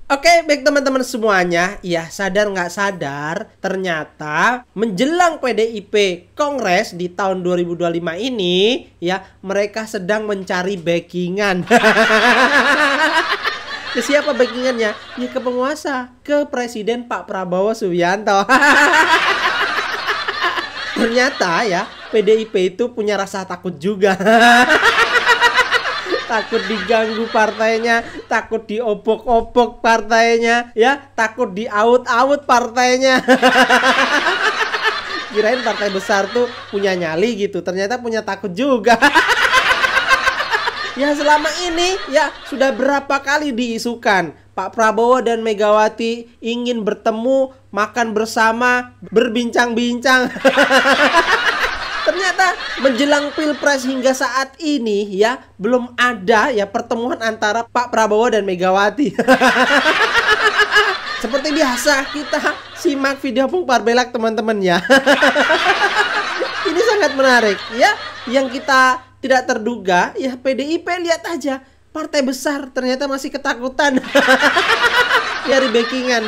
Oke, baik teman-teman semuanya, ya sadar nggak sadar, ternyata menjelang PDIP Kongres di tahun 2025 ini, ya mereka sedang mencari backingan. Ke siapa backingannya? Ya ke penguasa, ke Presiden Pak Prabowo Subianto. Ternyata ya PDIP itu punya rasa takut juga. Takut diganggu partainya, takut diobok-obok partainya, ya takut diaut-aut partainya. Kirain partai besar tuh punya nyali gitu, ternyata punya takut juga. Ya selama ini ya sudah berapa kali diisukan Pak Prabowo dan Megawati ingin bertemu, makan bersama, berbincang-bincang. Ternyata menjelang Pilpres hingga saat ini ya belum ada ya pertemuan antara Pak Prabowo dan Megawati. Seperti biasa kita simak video Pung Parbelak teman-teman ya. Ini sangat menarik ya. Yang kita tidak terduga ya PDIP, lihat aja partai besar ternyata masih ketakutan. Nyari backingan.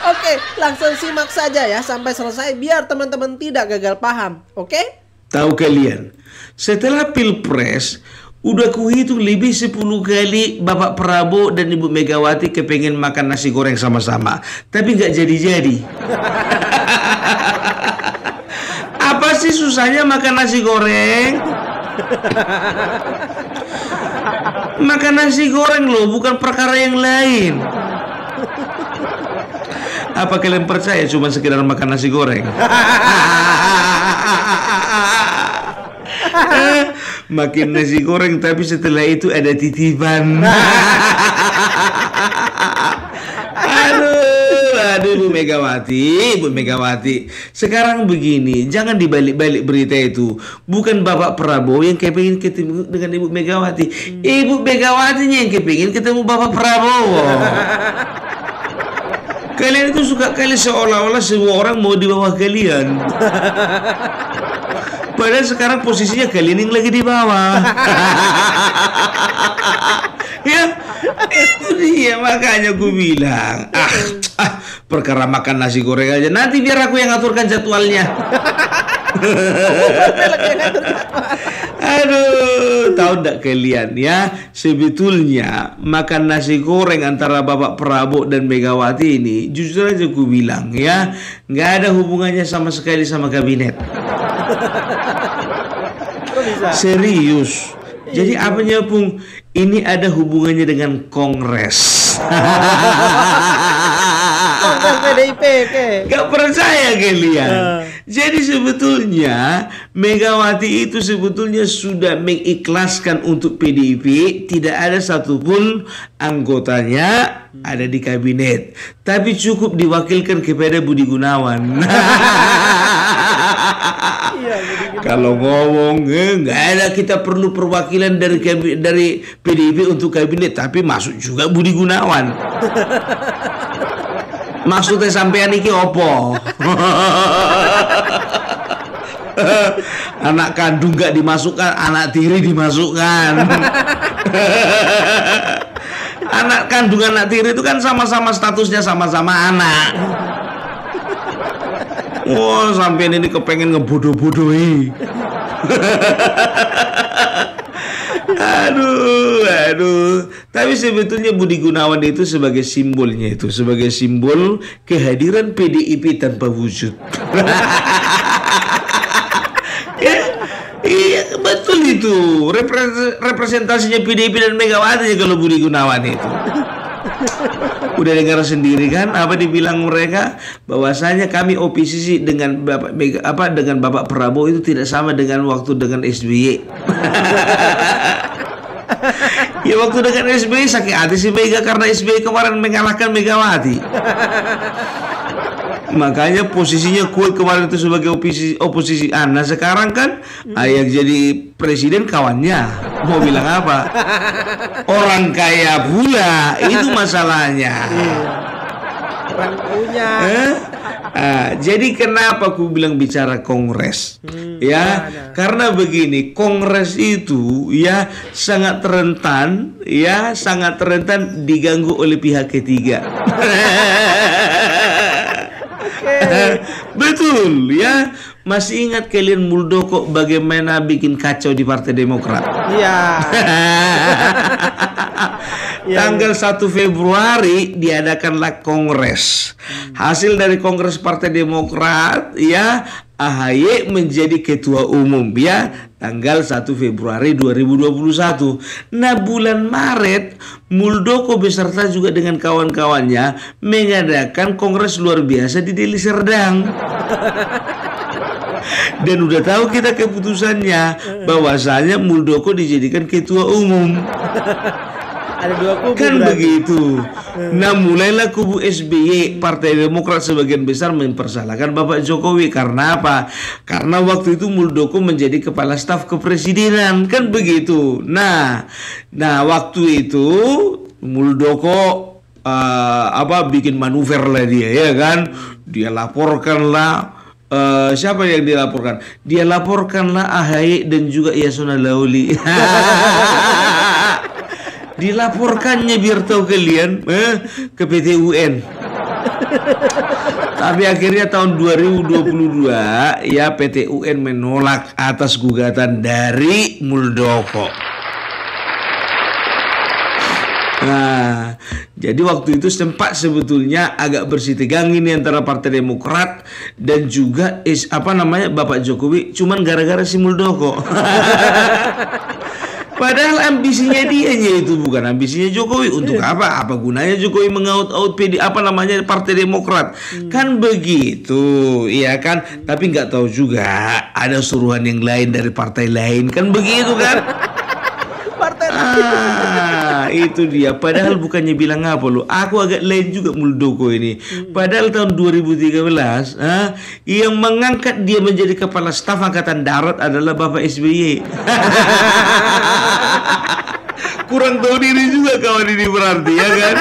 Oke, langsung simak saja ya sampai selesai biar teman-teman tidak gagal paham. Oke? Tahu kalian, setelah Pilpres udah kuhitung lebih 10 kali Bapak Prabowo dan Ibu Megawati kepengen makan nasi goreng sama-sama, tapi nggak jadi-jadi. Apa sih susahnya makan nasi goreng? Makan nasi goreng loh, bukan perkara yang lain. Apa kalian percaya cuma sekedar makan nasi goreng? Makin nasi goreng tapi setelah itu ada titipan. Aduh Bu Megawati. Sekarang begini, jangan dibalik-balik berita itu. Bukan Bapak Prabowo yang kepingin ketemu dengan Ibu Megawati. Ibu Megawatinya yang kepingin ketemu Bapak Prabowo. Kalian itu suka kali seolah-olah semua orang mau di bawah kalian. Padahal sekarang posisinya kalian yang lagi di bawah. Ya, itu dia makanya gue bilang, perkara makan nasi goreng aja. Nanti biar aku yang aturkan jadwalnya. Aduh, tahu nggak kalian ya, sebetulnya makan nasi goreng antara Bapak Prabowo dan Megawati ini, jujur aja gue bilang ya, nggak ada hubungannya sama sekali sama kabinet. Serius. Jadi apanya Pung? Ini ada hubungannya dengan Kongres. Kongres PDIP, oke. Gak percaya kalian? Jadi sebetulnya Megawati itu sebetulnya sudah mengikhlaskan untuk PDIP. Tidak ada satupun anggotanya ada di kabinet, tapi cukup diwakilkan kepada Budi Gunawan. Kalau ngomong nggak ada, kita perlu perwakilan dari PDIP untuk kabinet, tapi masuk juga Budi Gunawan. Maksudnya sampean iki opo? Anak kandung nggak dimasukkan, anak tiri dimasukkan. Anak kandung anak tiri itu kan sama-sama statusnya sama-sama anak. Wah, sampean ini kepengen ngebodoh-bodohi. Aduh. Tapi sebetulnya Budi Gunawan itu sebagai simbolnya itu, sebagai simbol kehadiran PDIP tanpa wujud. Iya, betul itu. Representasinya PDIP dan Megawati kalau Budi Gunawan itu. Udah dengar sendiri kan apa dibilang mereka, bahwasanya kami oposisi dengan Bapak Prabowo itu tidak sama dengan waktu dengan SBY. Ya waktu dengan SBY sakit hati si Mega karena SBY kemarin mengalahkan Megawati. Makanya posisinya kuat kemarin itu sebagai oposisi. Nah sekarang kan yang jadi presiden kawannya. Mau bilang apa? Orang kaya pula, itu masalahnya. Orang punya. Jadi kenapa aku bilang bicara kongres? Ya, karena begini, kongres itu ya sangat rentan, diganggu oleh pihak ketiga. Betul ya. Masih ingat kalian Muldoko bagaimana bikin kacau di Partai Demokrat? Iya. Tanggal 1 Februari diadakanlah kongres. Hasil dari kongres Partai Demokrat ya, AHY menjadi ketua umum ya, tanggal 1 Februari 2021. Nah, bulan Maret Muldoko beserta juga dengan kawan-kawannya mengadakan kongres luar biasa di Deli Serdang. Dan udah tahu kita keputusannya, bahwasanya Muldoko dijadikan ketua umum. Ada dua kubu Kan berarti. begitu. Nah, mulailah kubu SBY, Partai Demokrat sebagian besar mempersalahkan Bapak Jokowi. Karena apa? Karena waktu itu Muldoko menjadi kepala staf kepresidenan. Kan begitu. Nah waktu itu Muldoko bikin manuver lah dia, ya kan? Dia laporkan lah. Siapa yang dilaporkan? Dia laporkanlah AHY dan juga Yasona Lauli. Dilaporkannya biar tahu kalian ke PT UN. Tapi akhirnya tahun 2022 ya PT UN menolak atas gugatan dari Muldoko. Nah, jadi waktu itu sempat sebetulnya agak bersih tegang ini antara Partai Demokrat dan juga Bapak Jokowi, cuman gara-gara si Muldoko. Padahal ambisinya dianya itu bukan ambisinya Jokowi. Untuk apa? Apa gunanya Jokowi mengaut-aut Partai Demokrat? Kan begitu, iya kan? Tapi nggak tahu juga ada suruhan yang lain dari partai lain, kan begitu kan? Itu dia. Padahal bukannya bilang apa lo. Aku agak lain juga Muldoko ini. Padahal tahun 2013 yang mengangkat dia menjadi kepala staf Angkatan Darat adalah Bapak SBY. Kurang tahu diri juga kawan ini berarti, ya kan?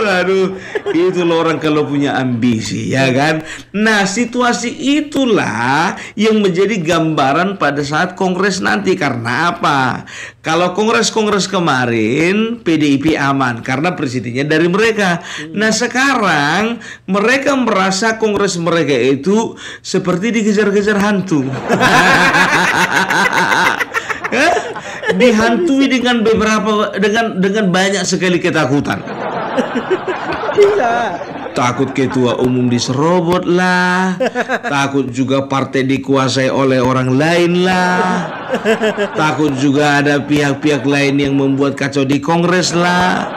Aduh, itu loh orang kalau punya ambisi, ya kan? Nah, situasi itulah yang menjadi gambaran pada saat kongres nanti. Karena apa? Kalau kongres kemarin PDIP aman karena presidennya dari mereka. Nah, sekarang mereka merasa kongres mereka itu seperti dikejar-kejar hantu. Dihantui dengan banyak sekali ketakutan. Bisa. Takut ketua umum diserobot lah, takut juga partai dikuasai oleh orang lain lah, takut juga ada pihak-pihak lain yang membuat kacau di kongres lah.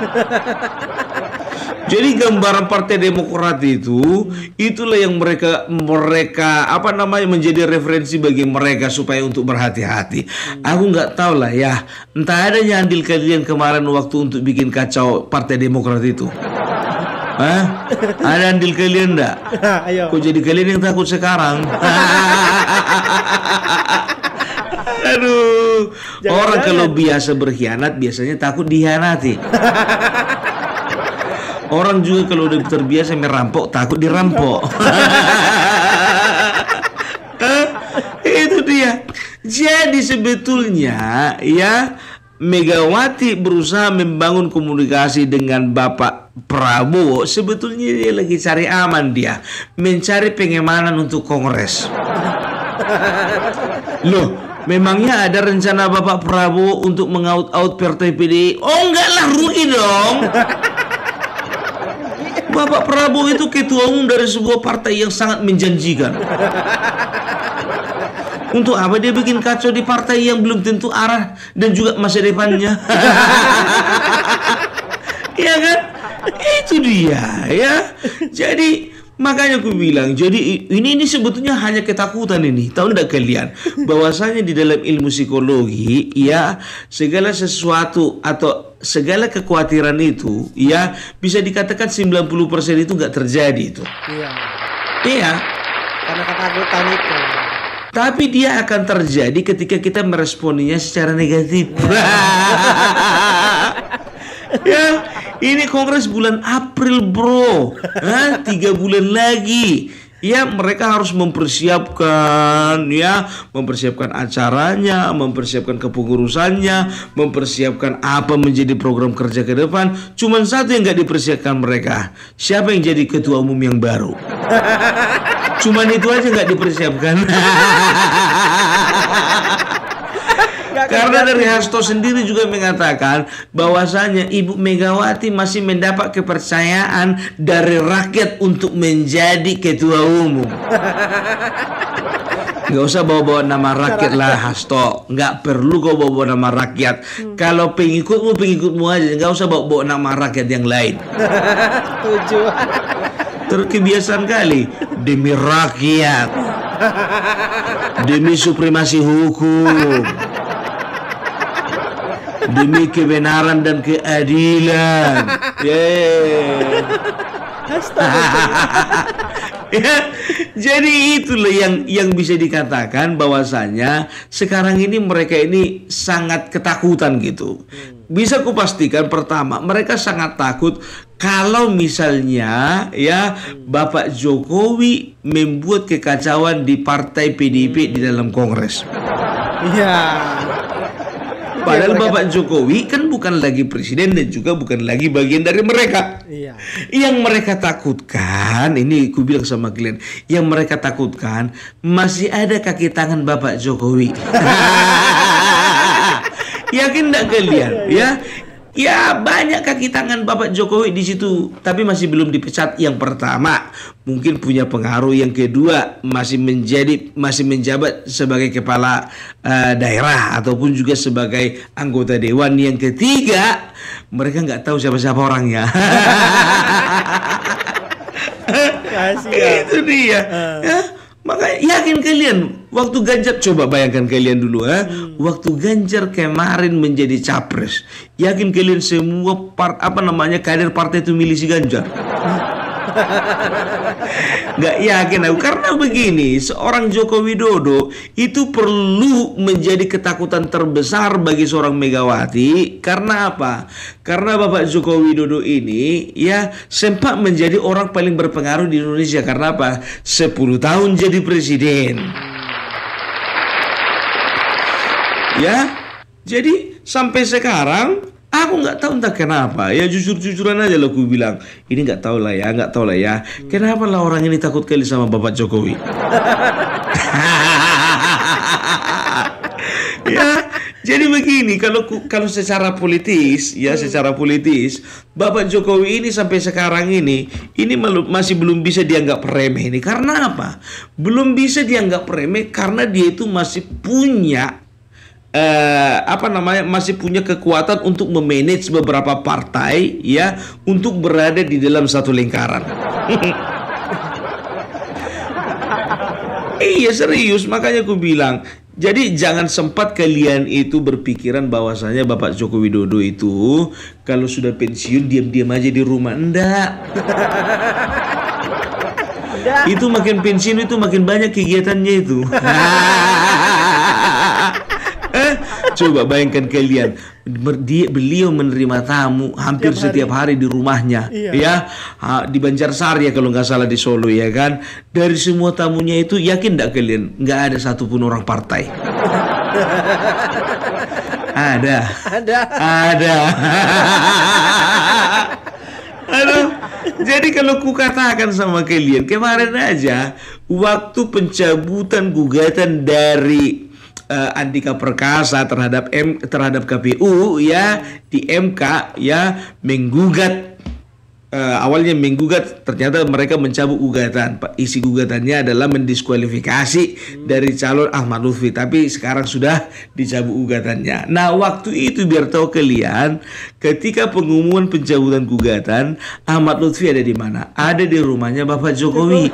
Jadi gambaran Partai Demokrat itulah yang mereka menjadi referensi bagi mereka supaya untuk berhati-hati. Aku nggak tahu lah ya, entah ada andil kalian kemarin waktu untuk bikin kacau Partai Demokrat itu. Ada andil kalian enggak? Ayo. Kok jadi kalian yang takut sekarang? Aduh, orang kalau biasa berkhianat biasanya takut dihianati. Orang juga kalau udah terbiasa merampok takut dirampok. Itu dia. Jadi sebetulnya ya Megawati berusaha membangun komunikasi dengan Bapak Prabowo. Sebetulnya dia lagi cari aman, dia mencari pengemanan untuk kongres. Loh, memangnya ada rencana Bapak Prabowo untuk mengaut-aut partai PDI? Oh enggak lah, rugi dong. Bapak Prabowo itu ketua umum dari sebuah partai yang sangat menjanjikan. Untuk apa dia bikin kacau di partai yang belum tentu arah dan juga masa depannya? Iya kan? Itu dia ya. Jadi makanya aku bilang, jadi ini sebetulnya hanya ketakutan ini. Tahu enggak kalian bahwasanya di dalam ilmu psikologi ya, segala sesuatu atau segala kekhawatiran itu ya bisa dikatakan 90% itu nggak terjadi itu. Iya. Iya. Karena ketakutan itu. Tapi dia akan terjadi ketika kita meresponinya secara negatif. Ya, ini kongres bulan April bro. 3 bulan lagi. Ya, mereka harus mempersiapkan, ya, mempersiapkan acaranya, mempersiapkan kepengurusannya, mempersiapkan apa menjadi program kerja ke depan. Cuman satu yang nggak dipersiapkan mereka, siapa yang jadi ketua umum yang baru. Cuman itu aja nggak dipersiapkan. Karena dari Hasto sendiri juga mengatakan bahwasanya Ibu Megawati masih mendapat kepercayaan dari rakyat untuk menjadi ketua umum. Nggak usah bawa-bawa nama rakyat lah Hasto. Nggak perlu kau bawa-bawa nama rakyat. Kalau pengikutmu aja. Nggak usah bawa-bawa nama rakyat yang lain. Setuju. Terkebiasaan kali. Demi rakyat. Demi supremasi hukum. Demi kebenaran dan keadilan. Ya, jadi itulah yang bisa dikatakan bahwasanya sekarang ini mereka ini sangat ketakutan gitu. Bisa kupastikan pertama mereka sangat takut kalau misalnya ya Bapak Jokowi membuat kekacauan di partai PDIP di dalam Kongres. Iya. Padahal Bapak Jokowi kan bukan lagi presiden dan juga bukan lagi bagian dari mereka. Iya. Yang mereka takutkan, ini aku bilang sama kalian, yang mereka takutkan masih ada kaki tangan Bapak Jokowi. Yakin enggak kalian? Ya. Ya, banyak kaki tangan Bapak Jokowi di situ, tapi masih belum dipecat. Yang pertama, mungkin punya pengaruh. Yang kedua, masih menjabat sebagai kepala daerah ataupun juga sebagai anggota dewan. Yang ketiga, mereka nggak tahu siapa-siapa orangnya. Itu dia. Ya. Maka yakin kalian waktu Ganjar, coba bayangkan kalian dulu waktu Ganjar kemarin menjadi capres, yakin kalian semua kader partai itu milih si Ganjar? Nggak yakin aku, karena begini, seorang Joko Widodo itu perlu menjadi ketakutan terbesar bagi seorang Megawati. Karena apa? Karena Bapak Joko Widodo ini ya sempat menjadi orang paling berpengaruh di Indonesia. Karena apa? 10 tahun jadi presiden. Ya, jadi sampai sekarang aku nggak tahu entah kenapa, ya jujur-jujuran aja lah aku bilang, ini nggak tahu lah ya, kenapa lah orang ini takut kali sama Bapak Jokowi. Ya, jadi begini, kalau secara politis, Bapak Jokowi ini sampai sekarang ini masih belum bisa dianggap remeh ini. Karena apa? Belum bisa dianggap remeh karena dia itu masih punya masih punya kekuatan untuk memanage beberapa partai ya untuk berada di dalam satu lingkaran. Iya serius, makanya aku bilang, jadi jangan sempat kalian itu berpikiran bahwasanya Bapak Joko Widodo itu kalau sudah pensiun diam-diam aja di rumah. Enggak. Itu makin pensiun itu makin banyak kegiatannya itu. Coba bayangkan kalian, beliau menerima tamu hampir setiap hari di rumahnya, ya di Banjarsari ya kalau nggak salah di Solo ya kan. Dari semua tamunya itu, yakin nggak kalian nggak ada satupun orang partai? Ada. Aduh, jadi kalau ku katakan sama kalian, kemarin aja waktu pencabutan gugatan dari Andika Perkasa terhadap KPU ya di MK ya awalnya menggugat, ternyata mereka mencabut gugatan. Isi gugatannya adalah mendiskualifikasi dari calon Ahmad Lutfi, tapi sekarang sudah dicabut gugatannya. Nah, waktu itu biar tahu kalian, ketika pengumuman pencabutan gugatan, Ahmad Lutfi ada di mana? Ada di rumahnya Bapak Jokowi.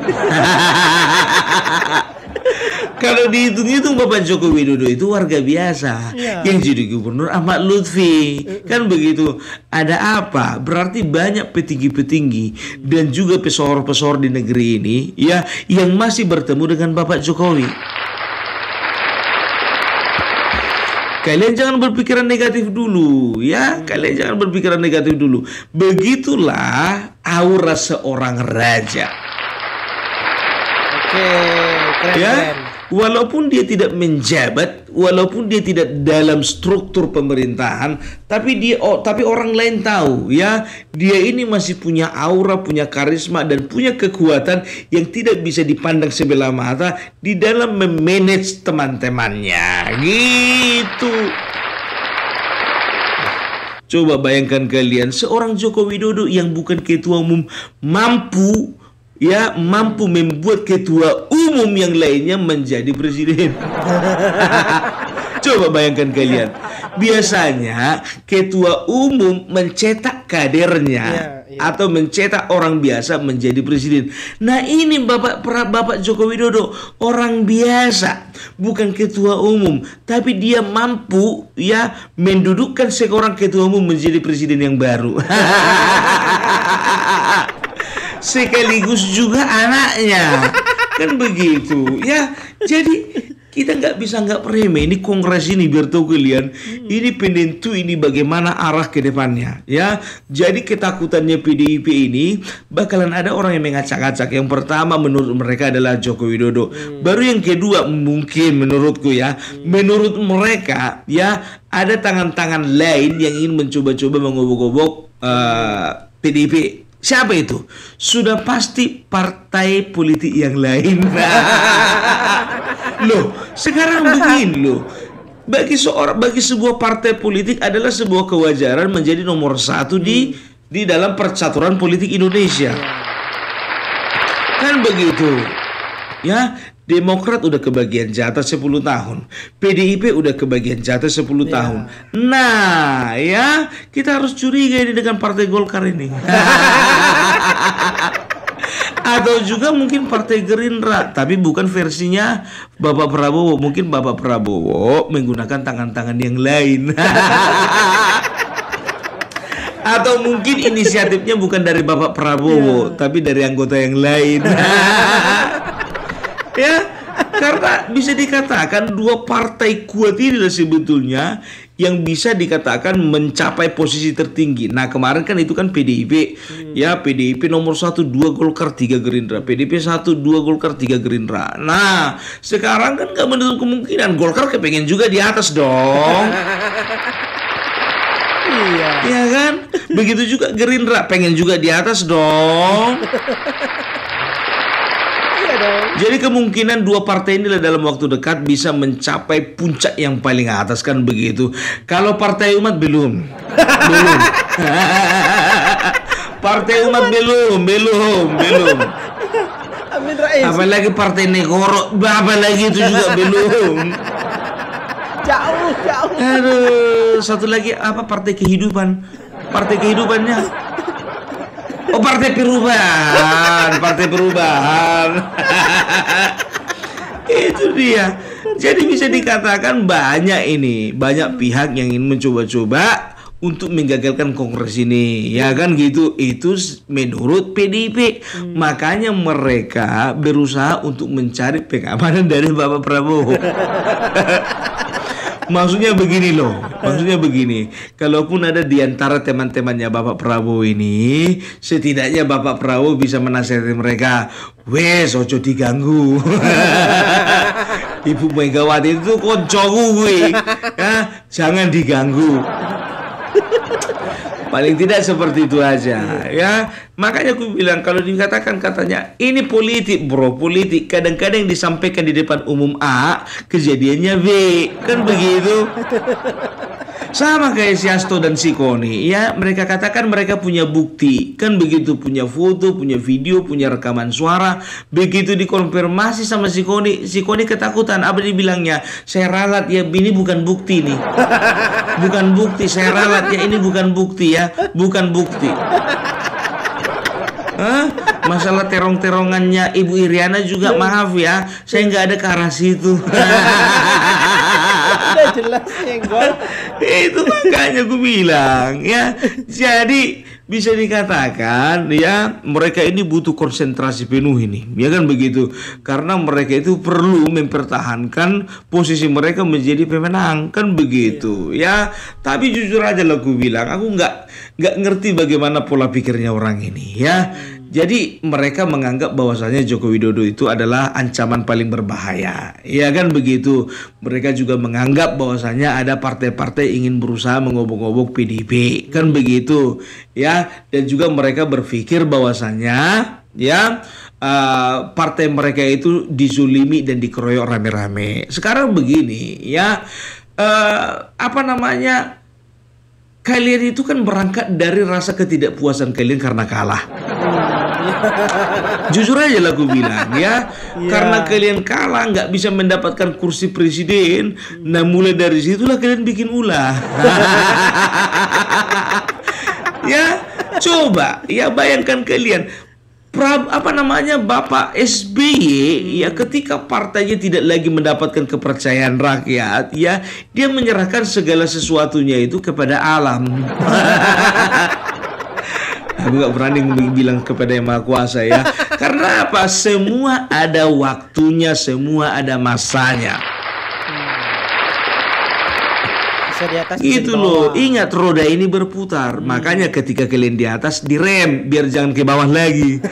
Kalau dihitung-hitung Bapak Joko Widodo itu warga biasa, yang jadi gubernur Ahmad Lutfi. Kan begitu. Ada apa? Berarti banyak petinggi-petinggi dan juga pesohor-pesohor di negeri ini ya yang masih bertemu dengan Bapak Jokowi. Kalian jangan berpikiran negatif dulu, ya. Kalian jangan berpikiran negatif dulu. Begitulah aura seorang raja. Oke, keren, Ya, keren. walaupun dia tidak menjabat, walaupun dia tidak dalam struktur pemerintahan, tapi orang lain tahu, ya, dia ini masih punya aura, punya karisma dan punya kekuatan yang tidak bisa dipandang sebelah mata di dalam memanage teman-temannya. Gitu. Coba bayangkan kalian, seorang Joko Widodo yang bukan ketua umum mampu membuat ketua umum yang lainnya menjadi presiden. Coba bayangkan kalian. Biasanya ketua umum mencetak kadernya atau mencetak orang biasa menjadi presiden. Nah, ini Bapak Joko Widodo orang biasa, bukan ketua umum, tapi dia mampu mendudukkan seorang ketua umum menjadi presiden yang baru. Sekaligus juga anaknya, kan begitu ya. Jadi kita nggak bisa nggak remeh ini kongres ini, biar tahu kalian ini penentu ini bagaimana arah ke depannya, ya. Jadi ketakutannya PDIP ini bakalan ada orang yang mengacak-acak. Yang pertama menurut mereka adalah Joko Widodo. Baru yang kedua mungkin menurutku menurut mereka ada tangan-tangan lain yang ingin mencoba-coba mengobok-obok PDIP. Siapa itu? Sudah pasti partai politik yang lain. Loh, sekarang begini loh. Bagi sebuah partai politik adalah sebuah kewajaran menjadi nomor satu di dalam percaturan politik Indonesia. Kan begitu. Ya, Demokrat udah kebagian jatah 10 tahun. PDIP udah kebagian jatah 10 tahun. Nah, ya, kita harus curiga ini dengan Partai Golkar ini. Atau juga mungkin Partai Gerindra, tapi bukan versinya Bapak Prabowo. Mungkin Bapak Prabowo menggunakan tangan-tangan yang lain. Atau mungkin inisiatifnya bukan dari Bapak Prabowo, tapi dari anggota yang lain. Ya, karena bisa dikatakan dua partai kuat inilah sebetulnya yang bisa dikatakan mencapai posisi tertinggi. Nah, kemarin kan itu kan PDIP. Ya, PDIP nomor 1, 2 Golkar, 3 Gerindra. PDIP 1, 2 Golkar, 3 Gerindra. Nah, sekarang kan gak menutup kemungkinan Golkar kepengen juga di atas dong. Iya. Iya kan? Begitu juga Gerindra pengen juga di atas dong. Jadi kemungkinan dua partai inilah dalam waktu dekat bisa mencapai puncak yang paling atas, kan begitu. Kalau Partai Umat belum. Partai Umat belum. Amin Rais. Apalagi Partai Negoro, apalagi itu juga belum. Jauh. Aduh, satu lagi apa, Partai Kehidupan. Partai Kehidupannya. Oh, Partai Perubahan. Itu dia. Jadi bisa dikatakan banyak pihak yang ingin mencoba-coba untuk menggagalkan kongres ini, ya kan gitu. Itu menurut PDIP. Makanya mereka berusaha untuk mencari pengamanan dari Bapak Prabowo. Maksudnya begini loh, kalaupun ada di antara teman-temannya Bapak Prabowo ini, setidaknya Bapak Prabowo bisa menasihati mereka, wes ojo diganggu. Ibu Megawati itu koncoku gue, ya, jangan diganggu. Paling tidak seperti itu aja, ya. Makanya aku bilang kalau dikatakan katanya ini politik, bro, politik. Kadang-kadang disampaikan di depan umum A, kejadiannya B, kan begitu. Sama kayak si Hasto dan si Koni, ya, mereka katakan mereka punya bukti, kan begitu, punya foto, punya video, punya rekaman suara. Begitu dikonfirmasi sama si Koni ketakutan. Apa dibilangnya? Saya ralat ya, ini bukan bukti nih. Bukan bukti, saya ralat ya, ini bukan bukti ya, bukan bukti. Masalah terong-terongannya Ibu Iriana juga maaf ya, saya nggak ada ke arah situ. Udah jelas nyenggol. Itu makanya gue bilang ya. Jadi bisa dikatakan ya mereka ini butuh konsentrasi penuh ini, ya kan begitu, karena mereka itu perlu mempertahankan posisi mereka menjadi pemenang, kan begitu ya. Tapi jujur aja lah aku bilang, aku nggak ngerti bagaimana pola pikirnya orang ini ya. Jadi mereka menganggap bahwasanya Joko Widodo itu adalah ancaman paling berbahaya, ya kan begitu. Mereka juga menganggap bahwasanya ada partai-partai ingin berusaha mengobok-obok PDIP, kan begitu, ya. Dan juga mereka berpikir bahwasanya ya partai mereka itu dizulimi dan dikeroyok rame-rame. Sekarang begini ya, apa namanya? Kalian itu kan berangkat dari rasa ketidakpuasan kalian karena kalah. Jujur aja lah aku bilang ya, karena kalian kalah nggak bisa mendapatkan kursi presiden. Nah mulai dari situlah kalian bikin ulah. Ya coba ya bayangkan kalian. Bapak SBY ya ketika partainya tidak lagi mendapatkan kepercayaan rakyat ya, dia menyerahkan segala sesuatunya itu kepada alam. Aku gak berani bilang kepada Yang Maha Kuasa ya. Karena apa? Semua ada waktunya, semua ada masanya. Di atas gitu loh, ingat roda ini berputar. Makanya ketika kalian di atas direm biar jangan ke bawah lagi.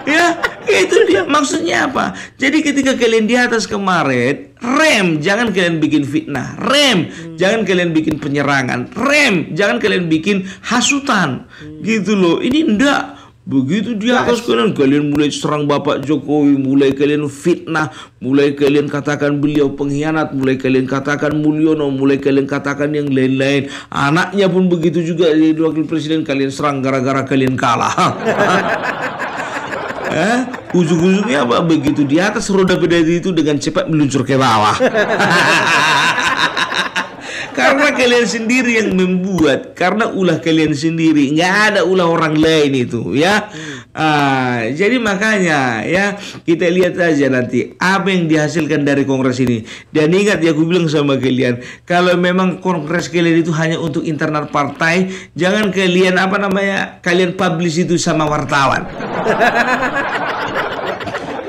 Ya, itu dia maksudnya apa? Jadi ketika kalian di atas kemarin, rem, jangan kalian bikin fitnah. Rem, jangan kalian bikin penyerangan. Rem, jangan kalian bikin hasutan. Gitu loh. Ini enggak. Begitu di atas kalian mulai serang Bapak Jokowi, mulai kalian fitnah, mulai kalian katakan beliau pengkhianat, mulai kalian katakan Mulyono, mulai kalian katakan yang lain-lain. Anaknya pun begitu juga jadi wakil presiden, kalian serang gara-gara kalian kalah. Ujung-ujungnya apa? Begitu di atas roda pedati itu dengan cepat meluncur ke bawah. Karena kalian sendiri yang membuat, karena ulah kalian sendiri, nggak ada ulah orang lain itu ya. Jadi makanya ya kita lihat aja nanti apa yang dihasilkan dari kongres ini. Dan ingat ya, aku bilang sama kalian, kalau memang kongres kalian itu hanya untuk internal partai, jangan kalian kalian publish itu sama wartawan.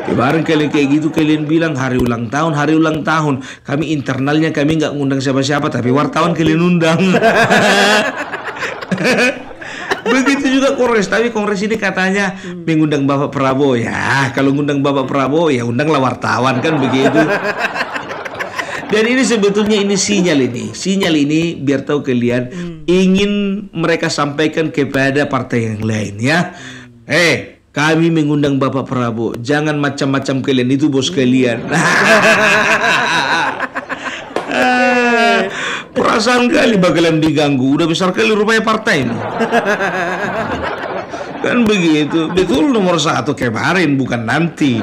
Bareng kalian kayak gitu, kalian bilang hari ulang tahun, kami internalnya kami nggak ngundang siapa-siapa, tapi wartawan kalian undang. Begitu juga kongres, tapi kongres ini katanya mengundang Bapak Prabowo. Ya kalau ngundang Bapak Prabowo ya undanglah wartawan, kan begitu. Dan ini sebetulnya sinyal ini biar tahu kalian ingin mereka sampaikan kepada partai yang lain ya. Kami mengundang Bapak Prabowo, jangan macam-macam kalian, itu bos kalian. Perasaan kali bakalan diganggu, udah besar kali rupanya partai ini. Kan begitu, betul nomor 1 kemarin bukan nanti.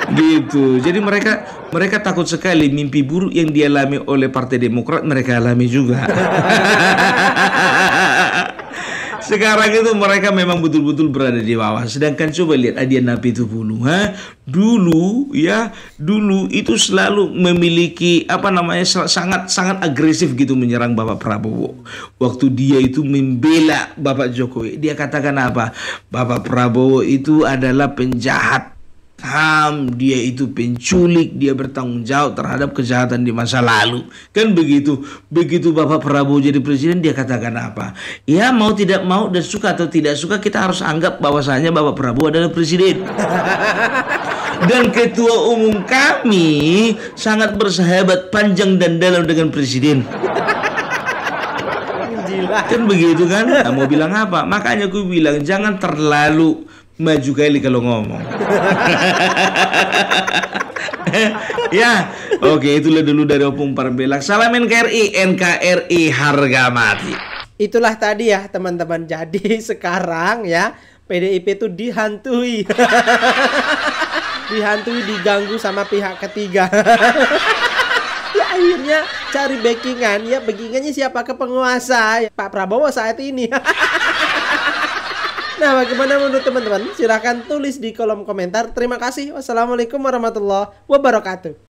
Gitu. Jadi mereka takut sekali mimpi buruk yang dialami oleh Partai Demokrat mereka alami juga. Sekarang itu mereka memang betul-betul berada di bawah. Sedangkan coba lihat Adian Apitupulu, dulu itu selalu memiliki sangat agresif gitu menyerang Bapak Prabowo. Waktu dia itu membela Bapak Jokowi, dia katakan apa? Bapak Prabowo itu adalah penjahat HAM, dia itu penculik, dia bertanggung jawab terhadap kejahatan di masa lalu. Kan begitu. Begitu Bapak Prabowo jadi presiden, dia katakan apa? Ya mau tidak mau dan suka atau tidak suka kita harus anggap bahwasanya Bapak Prabowo adalah presiden. Dan ketua umum kami sangat bersahabat panjang dan dalam dengan presiden. Kan begitu kan? Nah, mau bilang apa? Makanya aku bilang jangan terlalu maju kali kalau ngomong. Ya, oke, itulah dulu dari Opung Parbelak. Salam NKRI harga mati. Itulah tadi ya teman-teman. Jadi sekarang ya PDIP itu dihantui. Dihantui, diganggu sama pihak ketiga. Ya akhirnya cari backingan. Ya backingannya siapa? Ke penguasa ya, Pak Prabowo saat ini. Nah, bagaimana menurut teman-teman? Silahkan tulis di kolom komentar. Terima kasih. Wassalamualaikum warahmatullahi wabarakatuh.